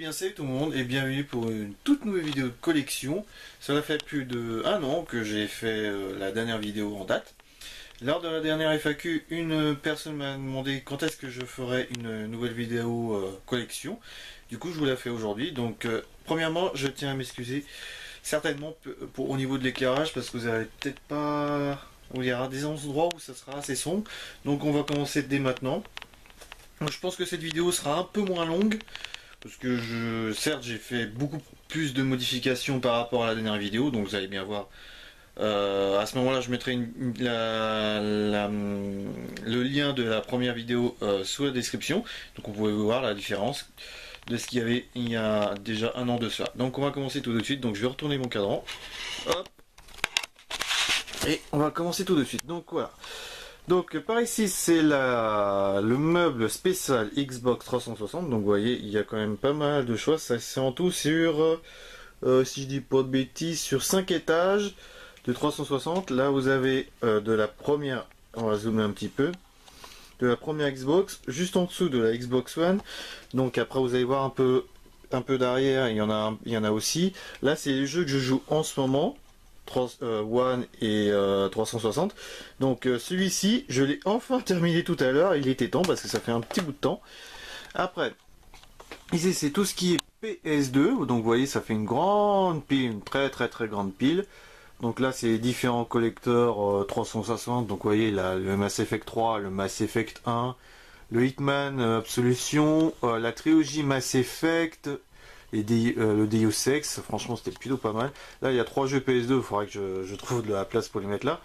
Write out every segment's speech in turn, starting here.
bien salut tout le monde et bienvenue pour une toute nouvelle vidéo de collection. Cela fait plus de 1 an que j'ai fait la dernière vidéo en date. Lors de la dernière FAQ, une personne m'a demandé quand est-ce que je ferais une nouvelle vidéo collection. Du coup je vous la fais aujourd'hui. Donc premièrement je tiens à m'excuser certainement au niveau de l'éclairage parce que vous avez peut-être pas... Il y aura des endroits où ça sera assez sombre. Donc on va commencer dès maintenant. Donc, je pense que cette vidéo sera un peu moins longue. Parce que certes j'ai fait beaucoup plus de modifications par rapport à la dernière vidéo, donc vous allez bien voir. À ce moment-là je mettrai le lien de la première vidéo sous la description. Donc vous pouvez voir la différence de ce qu'il y avait il y a déjà 1 an de ça. Donc on va commencer tout de suite, donc je vais retourner mon cadran. Hop. Et on va commencer tout de suite. Donc voilà. Donc par ici c'est le meuble spécial Xbox 360, donc vous voyez il y a quand même pas mal de choix, ça c'est en tout sur, si je dis pas de bêtises, sur 5 étages de 360, là vous avez de la première, on va zoomer un petit peu, de la première Xbox, juste en dessous de la Xbox One, donc après vous allez voir un peu d'arrière, il y en a aussi, là c'est les jeux que je joue en ce moment, One et 360. Donc celui-ci, je l'ai enfin terminé tout à l'heure. Il était temps parce que ça fait un petit bout de temps. Après, ici c'est tout ce qui est PS2. Donc vous voyez, ça fait une grande pile, une très grande pile. Donc là, c'est les différents collecteurs 360. Donc vous voyez, là, le Mass Effect 3, le Mass Effect 1, le Hitman Absolution, la trilogie Mass Effect. Le Deus Ex, franchement c'était plutôt pas mal. Là il y a 3 jeux PS2, il faudrait que je trouve de la place pour les mettre là.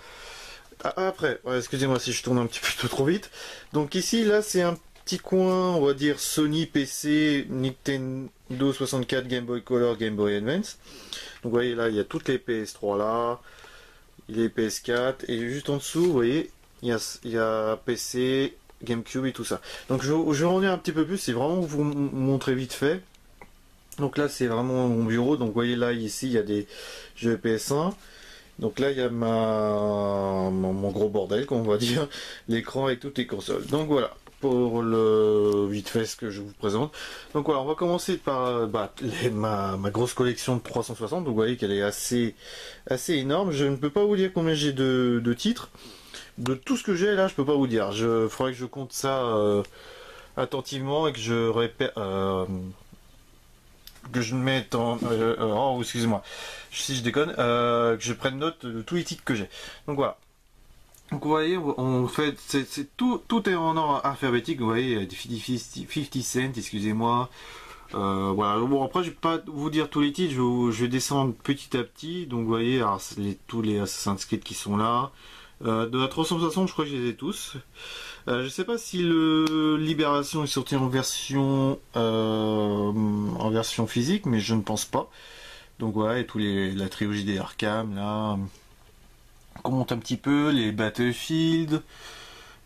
Après, excusez-moi si je tourne un petit peu trop vite. Donc ici, là c'est un petit coin, on va dire Sony, PC, Nintendo 64, Game Boy Color, Game Boy Advance. Donc vous voyez là, il y a toutes les PS3 là, les PS4, et juste en dessous, vous voyez, il y a PC, GameCube et tout ça. Donc je vais revenir un petit peu plus, c'est vraiment vous montrer vite fait. Donc là c'est vraiment mon bureau, donc vous voyez là ici il y a des jeux PS1, donc là il y a mon gros bordel qu'on va dire, l'écran avec toutes les consoles. Donc voilà pour le vite fait ce que je vous présente. Donc voilà, on va commencer par ma grosse collection de 360, donc vous voyez qu'elle est assez énorme. Je ne peux pas vous dire combien j'ai de titres, de tout ce que j'ai là je peux pas vous dire, faudrait que je compte ça attentivement et que je répète... que je mette en... oh, excusez-moi, si je déconne, que je prenne note de tous les titres que j'ai. Donc voilà. Donc vous voyez, on fait... tout est en ordre alphabétique, vous voyez, 50 Cent, excusez-moi. Voilà, bon après je vais pas vous dire tous les titres, je vais descendre petit à petit. Donc vous voyez, alors, tous les Assassin's Creed qui sont là. De la 360, je crois que je les ai tous. Je sais pas si le Libération est sorti en version physique, mais je ne pense pas. Donc voilà, et la trilogie des Arkham là. On monte un petit peu les Battlefield.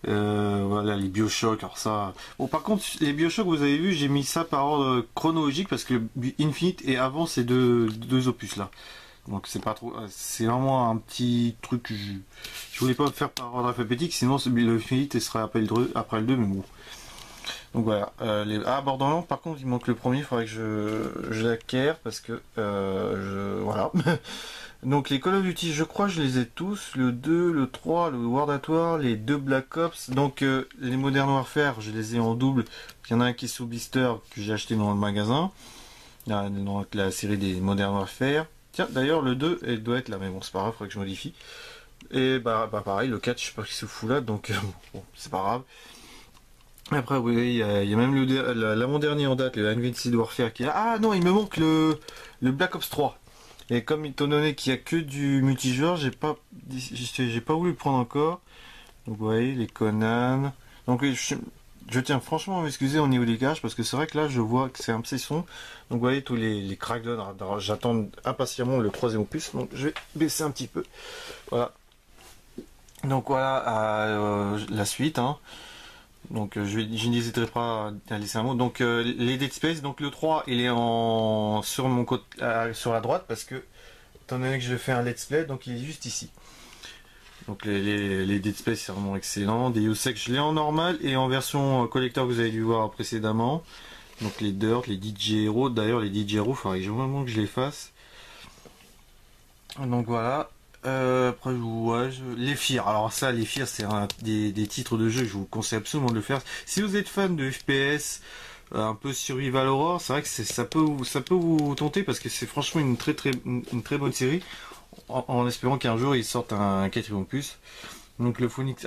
Voilà les Bioshock. Alors ça. Bon par contre les Bioshock vous avez vu, j'ai mis ça par ordre chronologique parce que Infinite est avant ces deux opus là. Donc c'est pas trop, c'est vraiment un petit truc que je voulais pas faire par ordre alphabétique, sinon le Infinite serait après le 2, mais bon. Donc voilà, Borderlands par contre il manque le premier, il faudrait que je l'acquiert parce que voilà. Donc les Call of Duty je crois que je les ai tous, le 2, le 3, le World at War, les 2 Black Ops, donc les Modern Warfare je les ai en double, il y en a un qui est sous blister que j'ai acheté dans le magasin, dans la série des Modern Warfare. Tiens, d'ailleurs, le 2, elle doit être là, mais bon, c'est pas grave, il faudrait que je modifie. Et bah pareil, le 4, je sais pas qui se fout là, donc bon, c'est pas grave. Après, oui, il y a même l'avant-dernier en date, le Invincible Warfare qui est là. Ah non, il me manque le Black Ops 3. Et comme étant donné qu'il y a que du multijoueur, j'ai pas voulu le prendre encore. Donc vous voyez, les Conan. Donc je tiens franchement à m'excuser au niveau des caches parce que c'est vrai que là je vois que c'est un petit son. Donc vous voyez tous les crackdowns, j'attends impatiemment le 3e opus, donc je vais baisser un petit peu. Voilà. Donc voilà la suite. Hein. Donc je n'hésiterai pas à laisser un mot. Donc les Dead Space, donc le 3 il est sur mon côté sur la droite parce que étant donné que je fais un let's play, donc il est juste ici. Donc les Dead Space c'est vraiment excellent. Deus Ex je l'ai en normal et en version collector que vous avez dû voir précédemment. Donc les Dirt, les DJ Hero, d'ailleurs les DJ Hero, il faudrait vraiment que je les fasse. Donc voilà. Après les FIR, alors ça les FIR c'est des titres de jeu, je vous conseille absolument de le faire. Si vous êtes fan de FPS, un peu survival horror, c'est vrai que ça peut vous tenter parce que c'est franchement une très bonne série, en espérant qu'un jour ils sortent un quatrième opus. Donc le Phoenix,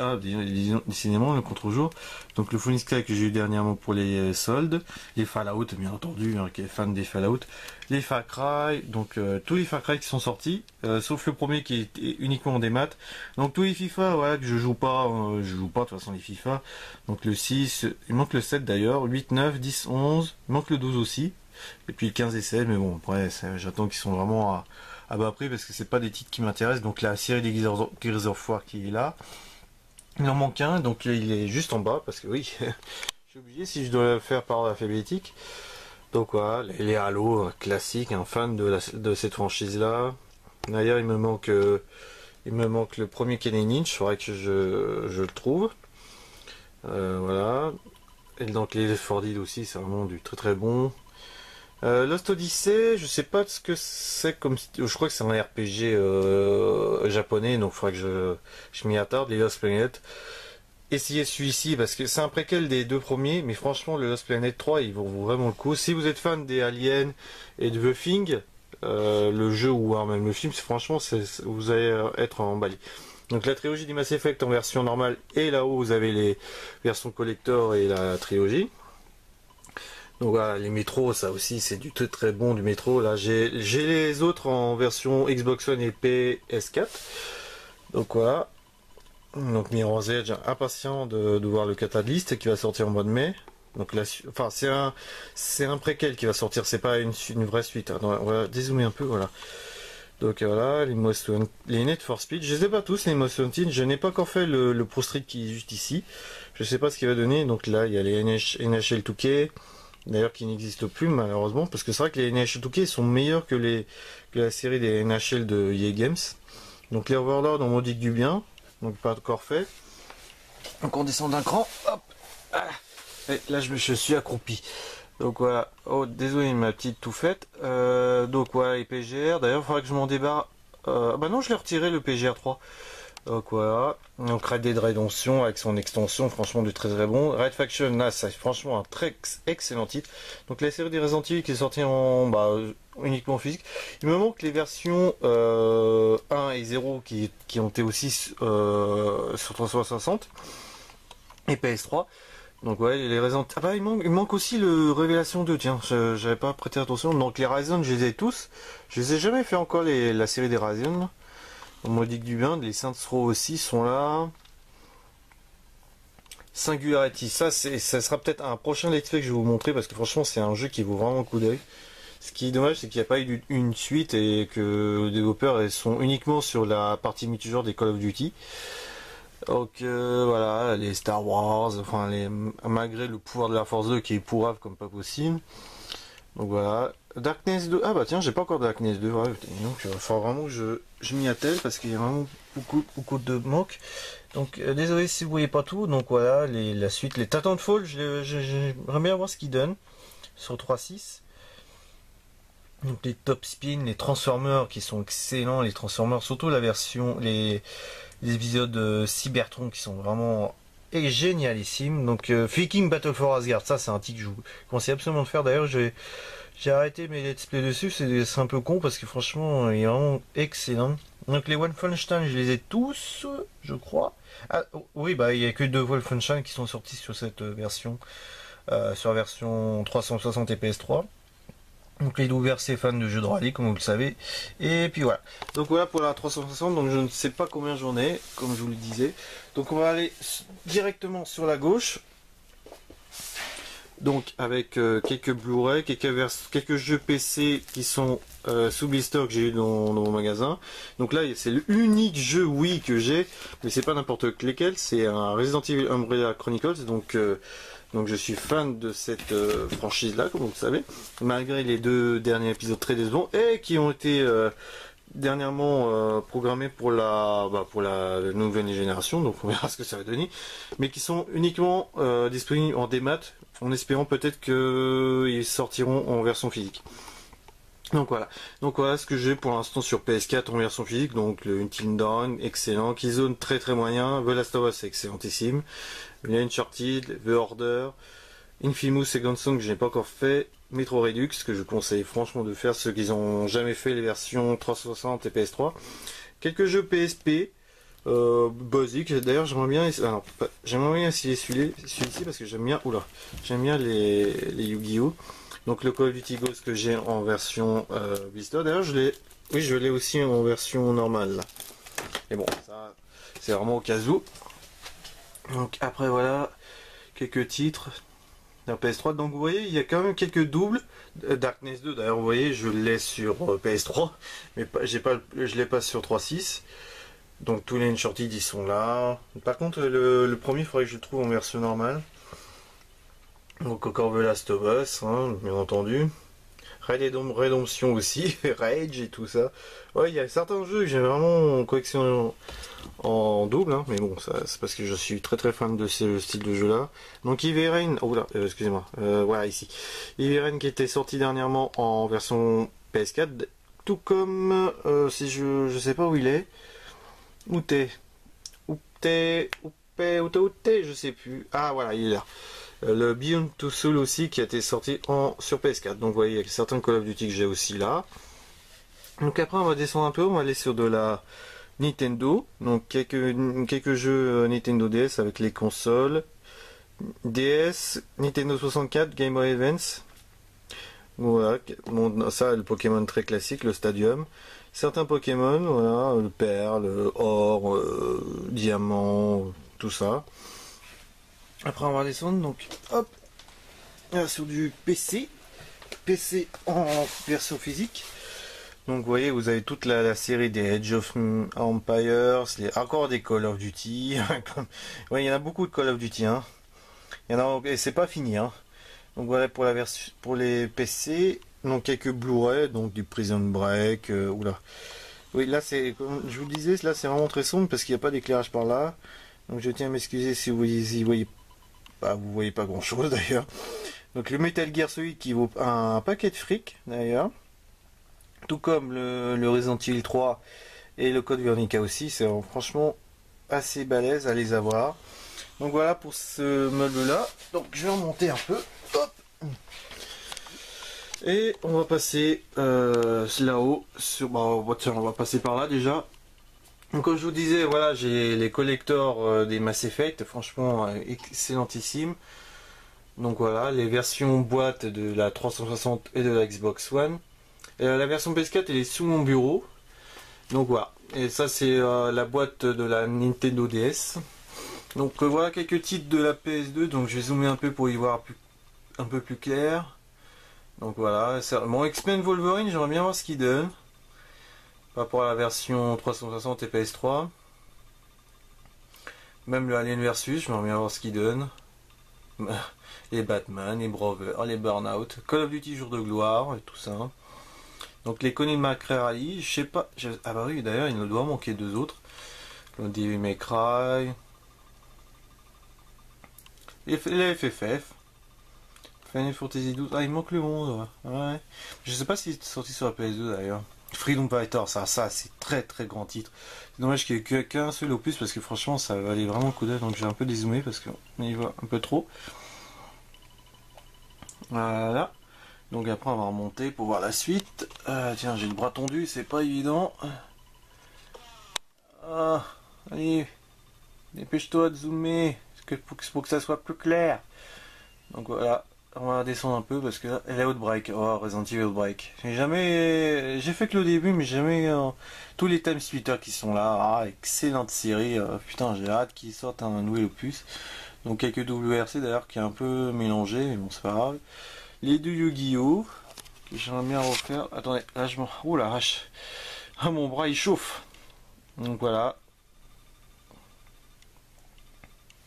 décidément le contre-jour. Donc le Phoenix Sky que j'ai eu dernièrement pour les soldes, les Fallout bien entendu, qui est fan des Fallout, les Far Cry, donc tous les Far Cry qui sont sortis, sauf le premier qui est uniquement en démat. Donc tous les FIFA, voilà, que je joue pas de toute façon les FIFA. Donc le 6, il manque le 7 d'ailleurs, 8, 9, 10, 11, il manque le 12 aussi, et puis le 15 et 16, mais bon après j'attends qu'ils sont vraiment à bas prix parce que c'est pas des titres qui m'intéressent. Donc la série des Gears of War qui est là, il en manque un, donc il est juste en bas parce que oui, j'ai oublié si je dois le faire par ordre alphabétique. Donc voilà, les Halo classiques, un fan de cette franchise là. D'ailleurs il me manque le premier Kenny Lynch, il faudrait que je le trouve. Voilà. Et donc les Left 4 Dead aussi, c'est vraiment du très bon. Lost Odyssey, je sais pas ce que c'est comme, je crois que c'est un RPG japonais, donc il faudrait que je m'y attarde. Les Lost Planet, essayez celui-ci parce que c'est un préquel des deux premiers, mais franchement le Lost Planet 3 il vaut vraiment le coup. Si vous êtes fan des Aliens et de The Thing, le jeu ou même le film, franchement vous allez être emballé. Donc la trilogie du Mass Effect en version normale, et là-haut vous avez les versions collector et la trilogie. Donc voilà, les métros, ça aussi c'est du très bon du métro. Là j'ai les autres en version Xbox One et PS4. Donc voilà. Donc Mirror's Edge, impatient de voir le Catalyst qui va sortir en mois de mai. Donc là, enfin c'est un préquel qui va sortir, c'est pas une vraie suite. Hein. Donc, on va dézoomer un peu, voilà. Donc voilà, les Need for Speed, je les ai pas tous les Most Wanted, je n'ai pas encore fait le Pro Street qui est juste ici. Je sais pas ce qu'il va donner. Donc là il y a les NHL 2K. D'ailleurs qui n'existe plus malheureusement, parce que c'est vrai que les NHL 2K sont meilleurs que la série des NHL de EA Games. Donc les Overlord on m'en dit du bien, donc pas encore fait. Donc on descend d'un cran, hop, et là je suis accroupi. Donc voilà, oh désolé ma petite tout faite. Donc voilà les PGR, d'ailleurs il faudrait que je m'en débarrasse. Bah non je l'ai retiré le PGR 3. Donc voilà, donc Red Dead Redemption avec son extension, franchement du très bon. Red Faction, là c'est franchement un très excellent titre. Donc la série des Resident Evil qui est sortie uniquement physique. Il me manque les versions 1 et 0 qui ont été aussi sur 360 et PS3. Donc ouais, les Resident il manque aussi le Révélation 2, tiens, j'avais pas prêté attention. Donc les Horizon, je les ai tous. Je les ai jamais fait encore la série des Horizon. On m'a dit que du bien, les Saints Row aussi sont là. Singularity, ça sera peut-être un prochain let's play que je vais vous montrer parce que franchement c'est un jeu qui vaut vraiment le coup d'œil. Ce qui est dommage c'est qu'il n'y a pas eu une suite et que les développeurs sont uniquement sur la partie multijoueur des Call of Duty. Donc voilà, les Star Wars, enfin malgré le pouvoir de la Force 2 qui est pourrave comme pas possible. Donc voilà, Darkness 2, ah bah tiens j'ai pas encore Darkness 2, ouais, donc il va falloir vraiment que je m'y attelle parce qu'il y a vraiment beaucoup de manques. Donc désolé si vous voyez pas tout, donc voilà, la suite, les Titanfall, j'aimerais bien voir ce qu'ils donnent sur 3.6. Donc les Top Spin, les Transformers qui sont excellents, les Transformers, surtout la version, les épisodes Cybertron qui sont vraiment génialissimes. Donc Viking Battle for Asgard, ça c'est un titre que je vous conseille absolument de faire. D'ailleurs j'ai arrêté mes let's play dessus, c'est un peu con parce que franchement il est vraiment excellent. Donc les Wolfenstein je les ai tous, je crois. Ah oui, bah il n'y a que 2 Wolfenstein qui sont sortis sur cette version, sur la version 360 et PS3. Donc les ouverts c'est fans de jeux de rallye comme vous le savez. Et puis voilà. Donc voilà pour la 360, donc je ne sais pas combien j'en ai, comme je vous le disais. Donc on va aller directement sur la gauche. Donc avec quelques Blu-ray, quelques jeux PC qui sont sous blister que j'ai eu dans mon magasin. Donc là c'est l'unique jeu Wii que j'ai, mais c'est pas n'importe lequel, c'est un Resident Evil Umbrella Chronicles. Donc je suis fan de cette franchise là, comme vous le savez, malgré les 2 derniers épisodes très décevants et qui ont été dernièrement programmés pour la nouvelle génération, donc on verra ce que ça va donner, mais qui sont uniquement disponibles en démat, en espérant peut-être qu'ils sortiront en version physique. Donc voilà ce que j'ai pour l'instant sur PS4 en version physique. Donc le Until Dawn, excellent. Killzone, très très moyen. The Last of Us, excellentissime. Uncharted, The Order, Infamous Second Son que je n'ai pas encore fait. Metro Redux, que je conseille franchement de faire ceux qui n'ont jamais fait les versions 360 et PS3. Quelques jeux PSP basiques. D'ailleurs j'aimerais bien essayer celui-ci parce que j'aime bien les Yu-Gi-Oh! Donc le Call of Duty Ghost que j'ai en version Vista. D'ailleurs je l'ai aussi en version normale là. Et bon, ça c'est vraiment au cas où. Donc après voilà, quelques titres d'un PS3. Donc vous voyez, il y a quand même quelques doubles. Darkness 2 d'ailleurs, vous voyez, je l'ai sur PS3, mais je l'ai pas sur 3.6. Donc tous les Uncharted ils sont là. Par contre le premier, il faudrait que je le trouve en version normale. Donc encore The Last of Us, hein, bien entendu. Redemption aussi, Rage et tout ça. Ouais, il y a certains jeux que j'ai vraiment en collection en double, hein, mais bon, c'est parce que je suis très très fan de ce style de jeu là. Donc Heavy Rain, oh là, excusez-moi, voilà ici. Heavy Rain qui était sorti dernièrement en version PS4, tout comme, si je sais pas où il est. Où t'es, je sais plus. Ah voilà, il est là. Le Beyond Two Souls aussi qui a été sorti sur PS4. Donc vous voyez, il y a certains Call of Duty que j'ai aussi là. Donc après on va descendre un peu, on va aller sur de la Nintendo. Donc quelques jeux Nintendo DS avec les consoles. DS, Nintendo 64, Game Boy Advance. Voilà, bon, ça le Pokémon très classique, le Stadium. Certains Pokémon, voilà, le Perle, le Or, Diamant, tout ça. Après on va descendre, donc hop, là, sur du PC en version physique. Donc vous voyez, vous avez toute la série des Age of Empires, encore des Call of Duty. Ouais, il y en a beaucoup de Call of Duty, hein. Il y en a, et c'est pas fini, hein. Donc voilà pour la version, pour les PC. Donc quelques Blu-ray, donc du Prison Break, oula. Oui, là c'est, comme je vous le disais, là c'est vraiment très sombre parce qu'il n'y a pas d'éclairage par là. Donc je tiens à m'excuser si vous voyez pas, vous voyez pas grand chose d'ailleurs. Donc le Metal Gear Solid qui vaut un paquet de fric d'ailleurs. Tout comme le Resident Evil 3 et le Code Veronica aussi, c'est franchement assez balèze à les avoir. Donc voilà pour ce meuble là. Donc je vais remonter un peu. Hop. Et on va passer là-haut. Tiens, on va passer par là déjà. Donc comme je vous disais, voilà, j'ai les collectors des Mass Effect, franchement excellentissime. Donc voilà, les versions boîte de la 360 et de la Xbox One. La version PS4 elle est sous mon bureau. Donc voilà. Et ça c'est la boîte de la Nintendo DS. Donc voilà quelques titres de la PS2. Donc je vais zoomer un peu pour y voir un peu plus clair. Donc voilà. Mon X-Men Wolverine, j'aimerais bien voir ce qu'il donne. Par rapport à la version 360 et PS3. Même le Alien Versus, j'aimerais bien voir ce qu'il donne. Les Batman, les Brothers, les Burnout, Call of Duty Jour de Gloire et tout ça. Donc les Coney McRae, je sais pas. Ah bah oui, d'ailleurs, il ne doit manquer deux autres. Le Devil May Cry. Les FFF. Final Fantasy 12. Ah, il manque le 11. Ouais. Je sais pas s'il est sorti sur la PS2 d'ailleurs. Freedom Fighter, ça c'est très très grand titre. C'est dommage qu'il n'y ait qu'un seul opus parce que franchement ça valait vraiment le coup d'œil. Donc j'ai un peu dézoomé parce qu'on y voit un peu trop. Voilà. Donc après on va remonter pour voir la suite. Tiens, j'ai le bras tendu, c'est pas évident. Allez, dépêche-toi de zoomer pour que ça soit plus clair. Donc voilà, on va descendre un peu parce que là, elle est Outbreak. Oh, Resident Evil Outbreak. J'ai fait que le début, mais jamais tous les time splitters qui sont là. Ah, excellente série. Putain, j'ai hâte qu'ils sortent un nouvel opus. Donc quelques WRC d'ailleurs qui est un peu mélangé, mais bon c'est pas grave. Les deux Yu-Gi-Oh! Que j'aimerais bien refaire. Attendez, là je m'en. Oh la vache! Ah, mon bras il chauffe! Donc voilà.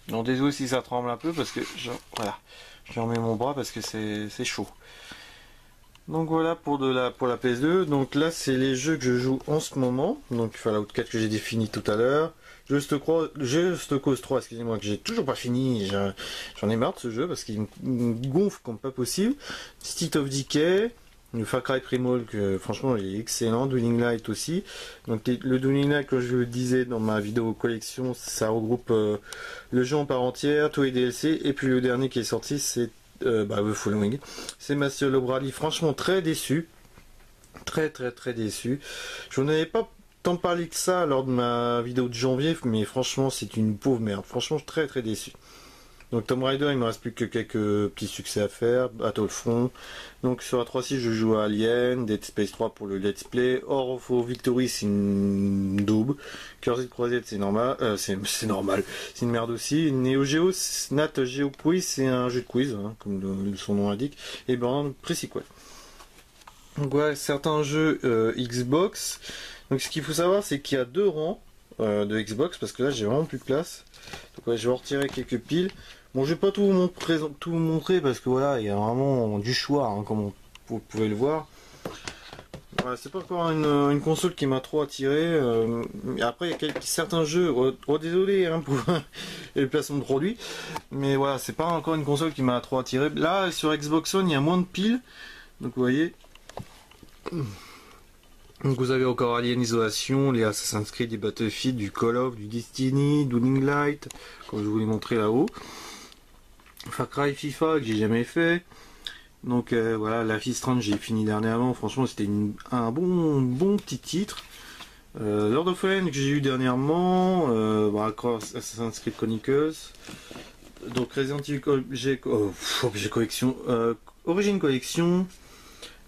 Donc désolé si ça tremble un peu parce que voilà. Je remets mon bras parce que c'est chaud. Donc voilà pour la PS2. Donc là c'est les jeux que je joue en ce moment. Donc Fallout 4 que j'ai défini tout à l'heure. Just Cause 3, excusez-moi, que j'ai toujours pas fini. J'en ai marre de ce jeu parce qu'il me gonfle comme pas possible. State of Decay. Le Far Cry Primal, que franchement il est excellent. Dying Light aussi. Donc le Dying Light, comme je le disais dans ma vidéo collection, ça regroupe le jeu en part entière, tous les DLC. Et puis le dernier qui est sorti, c'est The Following. C'est Master Lobrali. Franchement très déçu. Très déçu. Je n'en avais pas tant parlé que ça lors de ma vidéo de janvier, mais franchement c'est une pauvre merde. Franchement très déçu. Donc Tomb Raider, il me reste plus que quelques petits succès à faire. Battlefront. Donc sur la 3.6 je joue à Alien, Dead Space 3 pour le let's play. Or of Victory c'est une daube. Cursed Crusade c'est normal. C'est normal. C'est une merde aussi. Neo Geo, Nat Geo Quiz, c'est un jeu de quiz, hein, comme son nom indique. Et ben précis quoi. Donc ouais, certains jeux Xbox. Donc ce qu'il faut savoir c'est qu'il y a 2 rangs de Xbox parce que là j'ai vraiment plus de place. Donc ouais, je vais retirer quelques piles. Bon, je vais pas tout vous montrer parce que voilà, il y a vraiment du choix, hein, comme vous pouvez le voir. Voilà, c'est pas encore une console qui m'a trop attiré. Après, il y a certains jeux, désolé hein, pour le placement de produits, mais voilà, c'est pas encore une console qui m'a trop attiré. Là, sur Xbox One, il y a moins de piles, donc vous voyez. Donc vous avez encore Alien Isolation, les Assassin's Creed, des Battlefield, du Call of, du Destiny, Dying Light, comme je vous l'ai montré là-haut. Far Cry, FIFA que j'ai jamais fait. Donc voilà, Life is Strange j'ai fini dernièrement. Franchement c'était un bon petit titre. Lord of the Fallen que j'ai eu dernièrement. Assassin's Creed Chronicles. Donc Resident Evil Objet Collection. Origin Collection.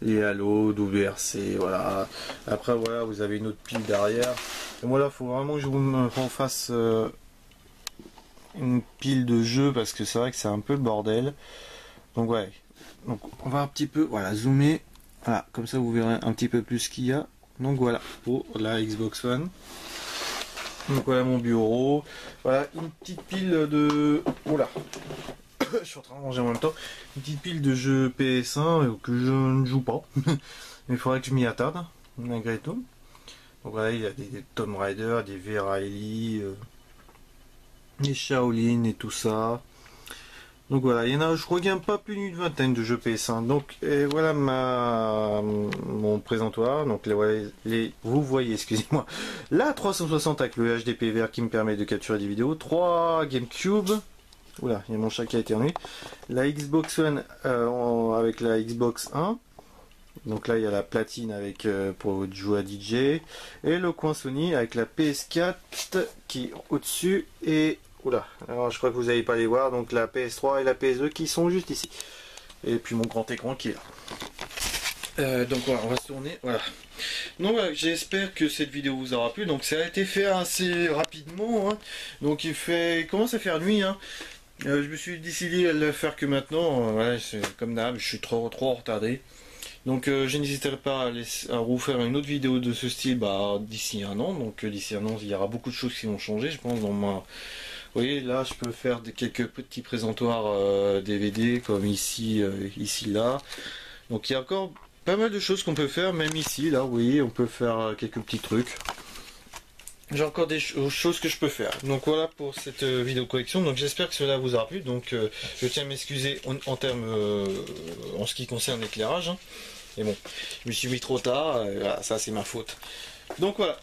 Les Halo, WRC, voilà. Après voilà, vous avez une autre pile derrière. Et moi là, faut vraiment que je vous refasse une pile de jeux parce que c'est vrai que c'est un peu le bordel. Donc ouais. Donc on va un petit peu zoomer. Voilà, comme ça vous verrez un petit peu plus ce qu'il y a. Donc voilà, pour la Xbox One. Donc voilà mon bureau. Voilà, une petite pile de. Oula. Je suis en train de manger en même temps. Une petite pile de jeux PS1 que je ne joue pas. Mais il faudrait que je m'y attarde, malgré tout. Donc voilà, il y a des Tomb Raider, des Verily, des Shaolin et tout ça. Donc voilà, il y en a, je crois qu'il n'y a pas plus d'une vingtaine de jeux PS1. Donc et voilà mon présentoir. Donc vous voyez, excusez-moi, la 360 avec le HD PVR qui me permet de capturer des vidéos. 3 GameCube. Oula, il y a mon chat qui a éternué. La Xbox One avec la Xbox 1. Donc là, il y a la platine avec pour jouer à DJ. Et le coin Sony avec la PS4 qui est au-dessus. Et oula, alors je crois que vous n'allez pas les voir. Donc la PS3 et la PS2 qui sont juste ici. Et puis mon grand écran qui est là. Donc voilà, on va se tourner. Voilà. Donc voilà, j'espère que cette vidéo vous aura plu. Donc ça a été fait assez rapidement. Hein. Donc il commence à faire nuit. Hein. Je me suis décidé à le faire que maintenant. Voilà, comme d'hab, je suis trop retardé. Donc je n'hésiterai pas à refaire une autre vidéo de ce style d'ici un an. Donc d'ici un an, il y aura beaucoup de choses qui vont changer, je pense. Vous voyez, là, je peux faire quelques petits présentoirs DVD comme ici, là. Donc il y a encore pas mal de choses qu'on peut faire, même ici, là, vous voyez, on peut faire quelques petits trucs. J'ai encore des choses que je peux faire. Donc voilà pour cette vidéo collection. Donc j'espère que cela vous aura plu. Donc je tiens à m'excuser en ce qui concerne l'éclairage. Hein. Mais bon, je me suis mis trop tard. Voilà, ça c'est ma faute. Donc voilà.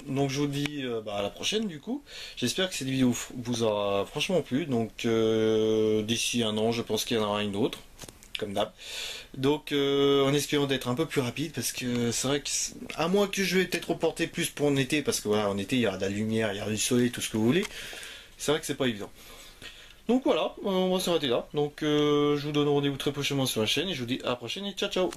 Donc je vous dis à la prochaine du coup. J'espère que cette vidéo vous aura franchement plu. Donc d'ici un an, je pense qu'il y en aura une autre. Comme d'hab. Donc en espérant d'être un peu plus rapide parce que c'est vrai que à moins que je vais peut-être reporter plus pour en été parce que voilà en été il y aura de la lumière, il y aura du soleil, tout ce que vous voulez. C'est vrai que c'est pas évident. Donc voilà, on va s'arrêter là. Donc je vous donne rendez-vous très prochainement sur la chaîne et je vous dis à la prochaine et ciao ciao.